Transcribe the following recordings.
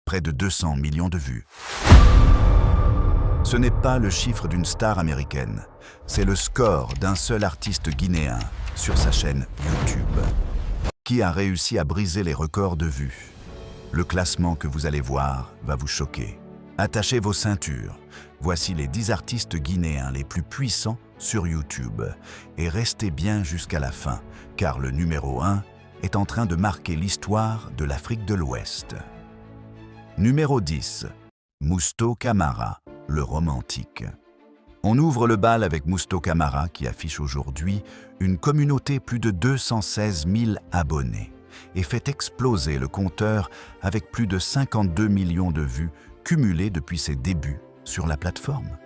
près de 200 millions de vues. Ce n'est pas le chiffre d'une star américaine, c'est le score d'un seul artiste guinéen sur sa chaîne YouTube, qui a réussi à briser les records de vues. Le classement que vous allez voir va vous choquer. Attachez vos ceintures. Voici les 10 artistes guinéens les plus puissants sur YouTube. Et restez bien jusqu'à la fin, car le numéro 1 est en train de marquer l'histoire de l'Afrique de l'Ouest. Numéro 10. Mousto Camara, le romantique. On ouvre le bal avec Mousto Camara qui affiche aujourd'hui une communauté plus de 216 000 abonnés et fait exploser le compteur avec plus de 52 millions de vues cumulées depuis ses débuts sur la plateforme.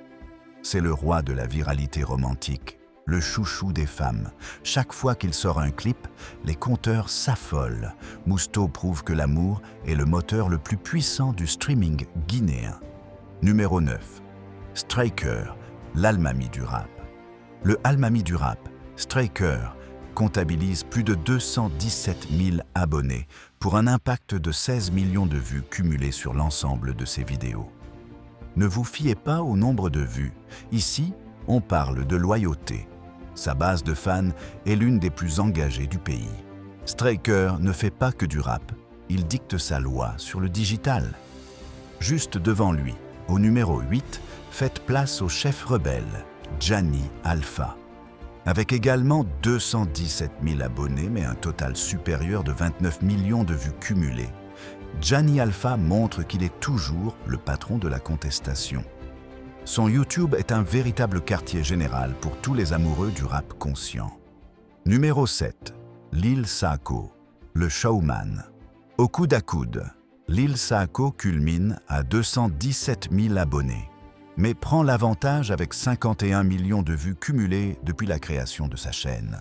C'est le roi de la viralité romantique, le chouchou des femmes. Chaque fois qu'il sort un clip, les compteurs s'affolent. Mousto prouve que l'amour est le moteur le plus puissant du streaming guinéen. Numéro 9. Striker, l'Almami du rap. Le Almami du rap, Striker, comptabilise plus de 217 000 abonnés pour un impact de 16 millions de vues cumulées sur l'ensemble de ses vidéos. Ne vous fiez pas au nombre de vues. Ici, on parle de loyauté. Sa base de fans est l'une des plus engagées du pays. Striker ne fait pas que du rap, il dicte sa loi sur le digital. Juste devant lui, au numéro 8, faites place au chef rebelle, Jani Alpha. Avec également 217 000 abonnés, mais un total supérieur de 29 millions de vues cumulées, Jani Alpha montre qu'il est toujours le patron de la contestation. Son YouTube est un véritable quartier général pour tous les amoureux du rap conscient. Numéro 7. Lil Saako, le showman. Au coude à coude, Lil Saako culmine à 217 000 abonnés, mais prend l'avantage avec 51 millions de vues cumulées depuis la création de sa chaîne.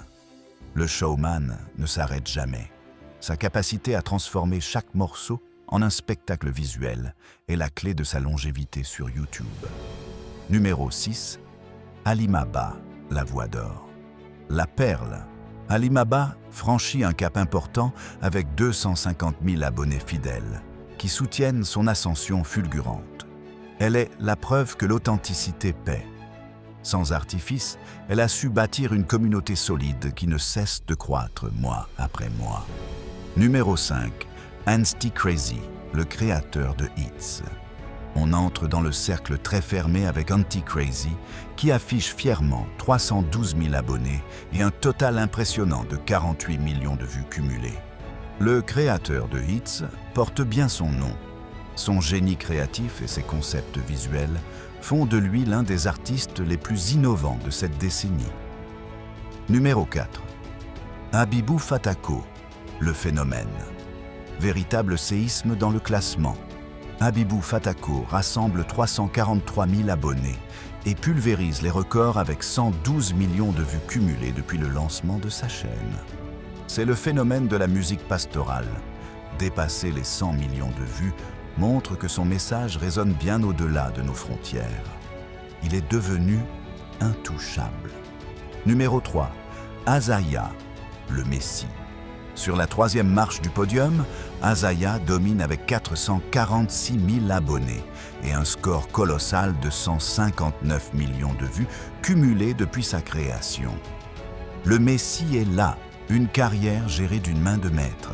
Le showman ne s'arrête jamais. Sa capacité à transformer chaque morceau en un spectacle visuel est la clé de sa longévité sur YouTube. Numéro 6. Alimaba, la voix d'or. La perle. Alimaba franchit un cap important avec 250 000 abonnés fidèles qui soutiennent son ascension fulgurante. Elle est la preuve que l'authenticité paie. Sans artifice, elle a su bâtir une communauté solide qui ne cesse de croître mois après mois. Numéro 5. Anstey Crazy, le créateur de hits. On entre dans le cercle très fermé avec Anstey Crazy, qui affiche fièrement 312 000 abonnés et un total impressionnant de 48 millions de vues cumulées. Le créateur de hits porte bien son nom. Son génie créatif et ses concepts visuels font de lui l'un des artistes les plus innovants de cette décennie. Numéro 4. Habibou Fatako, le phénomène. Véritable séisme dans le classement. Habibou Fatako rassemble 343 000 abonnés et pulvérise les records avec 112 millions de vues cumulées depuis le lancement de sa chaîne. C'est le phénomène de la musique pastorale. Dépasser les 100 millions de vues montre que son message résonne bien au-delà de nos frontières. Il est devenu intouchable. Numéro 3. Azaya, le Messie. Sur la 3e marche du podium, Azaya domine avec 446 000 abonnés et un score colossal de 159 millions de vues cumulées depuis sa création. Le Messie est là, une carrière gérée d'une main de maître.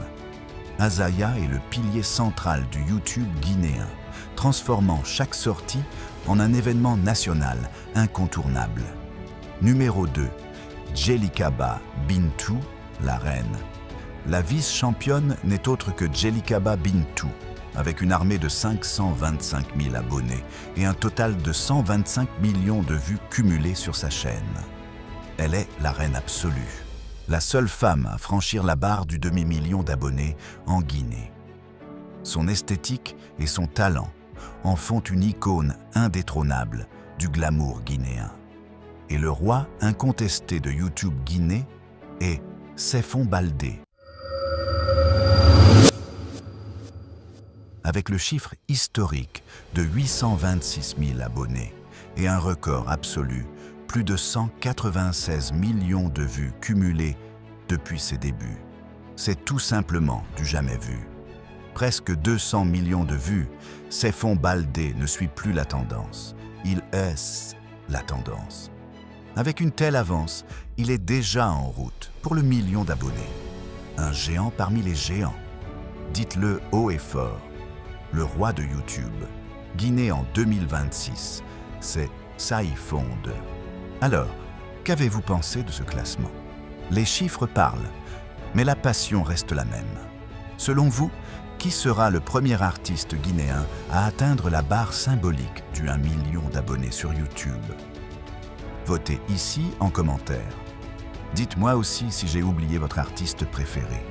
Azaya est le pilier central du YouTube guinéen, transformant chaque sortie en un événement national incontournable. Numéro 2. Djelikaba Bintou, la reine. La vice-championne n'est autre que Djelikaba Bintou, avec une armée de 525 000 abonnés et un total de 125 millions de vues cumulées sur sa chaîne. Elle est la reine absolue, la seule femme à franchir la barre du demi-million d'abonnés en Guinée. Son esthétique et son talent en font une icône indétrônable du glamour guinéen. Et le roi incontesté de YouTube Guinée est Sefon Baldé. Avec le chiffre historique de 826 000 abonnés et un record absolu, plus de 196 millions de vues cumulées depuis ses débuts. C'est tout simplement du jamais vu. presque 200 millions de vues, Seyfon Baldé ne suit plus la tendance. Il est la tendance. Avec une telle avance, il est déjà en route pour le million d'abonnés. Un géant parmi les géants. Dites-le haut et fort. Le roi de YouTube, Guinée en 2026, c'est Seyfon. Alors, qu'avez-vous pensé de ce classement? Les chiffres parlent, mais la passion reste la même. Selon vous, qui sera le premier artiste guinéen à atteindre la barre symbolique du 1 million d'abonnés sur YouTube? Votez ici en commentaire. Dites-moi aussi si j'ai oublié votre artiste préféré.